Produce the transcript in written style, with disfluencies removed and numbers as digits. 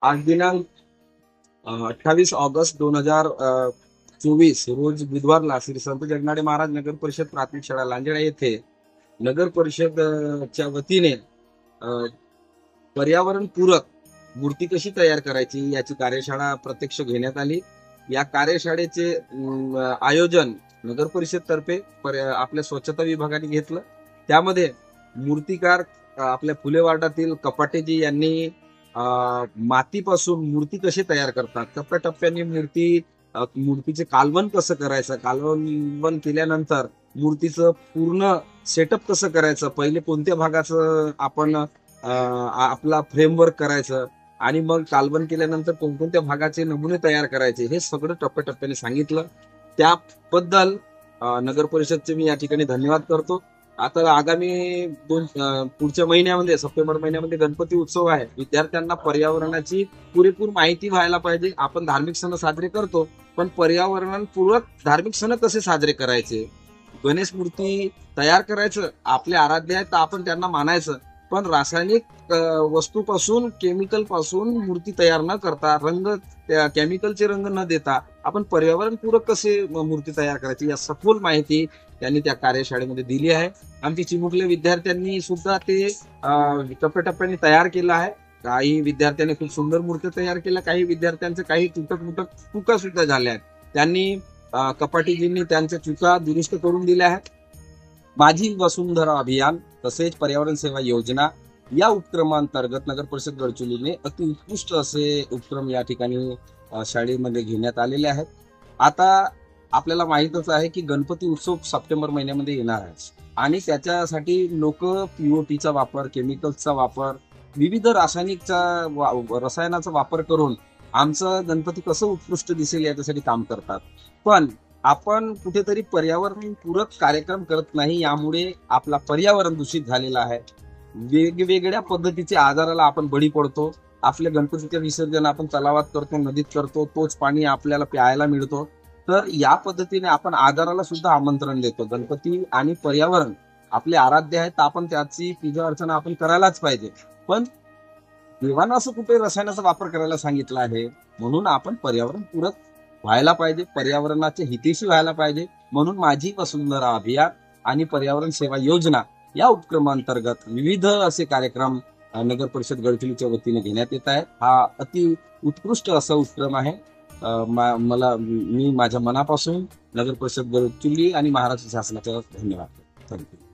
आज दिनांक 28 ऑगस्ट 2024 रोज बुधवारला श्री संत जगनाडे महाराज नगर परिषद प्राथमिक शाळा लांजेडा येथे नगर परिषद च्या वतीने पर्यावरण पूरक मूर्ती कशी तयार करायची याची कार्यशाळा प्रत्यक्ष घेण्यात आली। या कार्यशाळेचे आयोजन नगर परिषद तर्फे आपल्या स्वच्छता विभागाने घेतलं। त्यामध्ये मूर्तिकार आपल्या फुले वार्डातील कपाटेजी यांनी मातीपासून मूर्ती कशी तयार करतात, टप्प्याटप्प्याने मूर्तीचे कालवण कसं करायचं, कालवण केल्यानंतर मूर्तीचं पूर्ण सेटअप कसं करायचं, पहिले कोणत्या भागाचं आपण आपला फ्रेमवर्क करायचं आणि मग कालवण केल्यानंतर कोणकोणत्या भागाचे नमुने तयार करायचे हे सगळं टप्प्याटप्प्याने सांगितलं। त्याबद्दल नगर परिषदचे मी या ठिकाणी धन्यवाद करतो। आता आगामी पुढच्या महिन्यामध्ये सप्टेंबर महिन्यामध्ये गणपती उत्सव आहे। विद्यार्थ्यांना पर्यावरणाची पुरेपूर माहिती व्हायला पाहिजे। आपण धार्मिक सण साजरे करतो, पण पर्यावरणपूरक धार्मिक सण कसे साजरे करायचे, गणेश मूर्ती तयार करायचं आपले आराध्य आहेत तर आपण त्यांना मानायचं, पण रासायनिक वस्तूपासून केमिकल पासून मूर्ती तयार न करता केमिकलचे रंग न देता आपण पर्यावरणपूरक कसे मूर्ती तयार करायची या सखोल माहिती त्यांनी त्या कार्यशाळेमध्ये दिली आहे। आमची चिमुकल्या विद्यार्थ्यांनी सुद्धा ते टप्प्याटप्प्याने तयार केलं आहे। काही विद्यार्थ्यांनी खूप सुंदर मूर्ती तयार केल्या, काही विद्यार्थ्यांचे काही चुका सुद्धा झाल्या आहेत। त्यांनी कपाटीजींनी त्यांच्या चुका दुरुस्त करून दिल्या आहेत। माझी वसुंधरा अभियान तसेच पर्यावरण सेवा योजना या उपक्रमांतर्गत नगर परिषद गडचिरोलीने अति उत्कृष्ट असे उपक्रम या ठिकाणी शाळेमध्ये घेण्यात आलेले आहेत। आता आपल्याला माहितच आहे की गणपती उत्सव सप्टेंबर महिन्यामध्ये येणार आहे आणि त्याच्यासाठी लोक पीओपीचा वापर, केमिकल्सचा वापर, विविध रसायनाचा वापर करून आमचं गणपती कसं उत्कृष्ट दिसेल याच्यासाठी काम करतात, पण आपण कुठेतरी पर्यावरण पूरक कार्यक्रम करत नाही। यामुळे आपला पर्यावरण दूषित झालेला आहे। वेगवेगळ्या पद्धतीचे आजाराला आपण बळी पडतो। आपल्या गणपतीचे विसर्जन आपण तलावात करतो, नदीत करतो, तोच पाणी आपल्याला प्यायला मिळतो। तर या पद्धतीने आपण आजाराला सुद्धा आमंत्रण देतो। गणपती आणि पर्यावरण आपले आराध्य आहेत, आपण त्याची पूजा अर्चना आपण करायलाच पाहिजे, पण देवानं असं कुठे रसायनाचा वापर करायला सांगितलं आहे, म्हणून आपण पर्यावरण पूरक व्हायला पाहिजे, पर्यावरणाचे हितेशी व्हायला पाहिजे। म्हणून माझी वसुंधरा अभियान आणि पर्यावरण सेवा योजना या उपक्रमांतर्गत विविध असे कार्यक्रम नगर परिषद गडचिरोलीच्या वतीने घेण्यात येत आहेत। हा अति उत्कृष्ट असा उपक्रम आहे। मी माझ्या मनापासून नगर परिषद गडचिरोली आणि महाराष्ट्र शासनाचा धन्यवाद करतो। थँक्यू।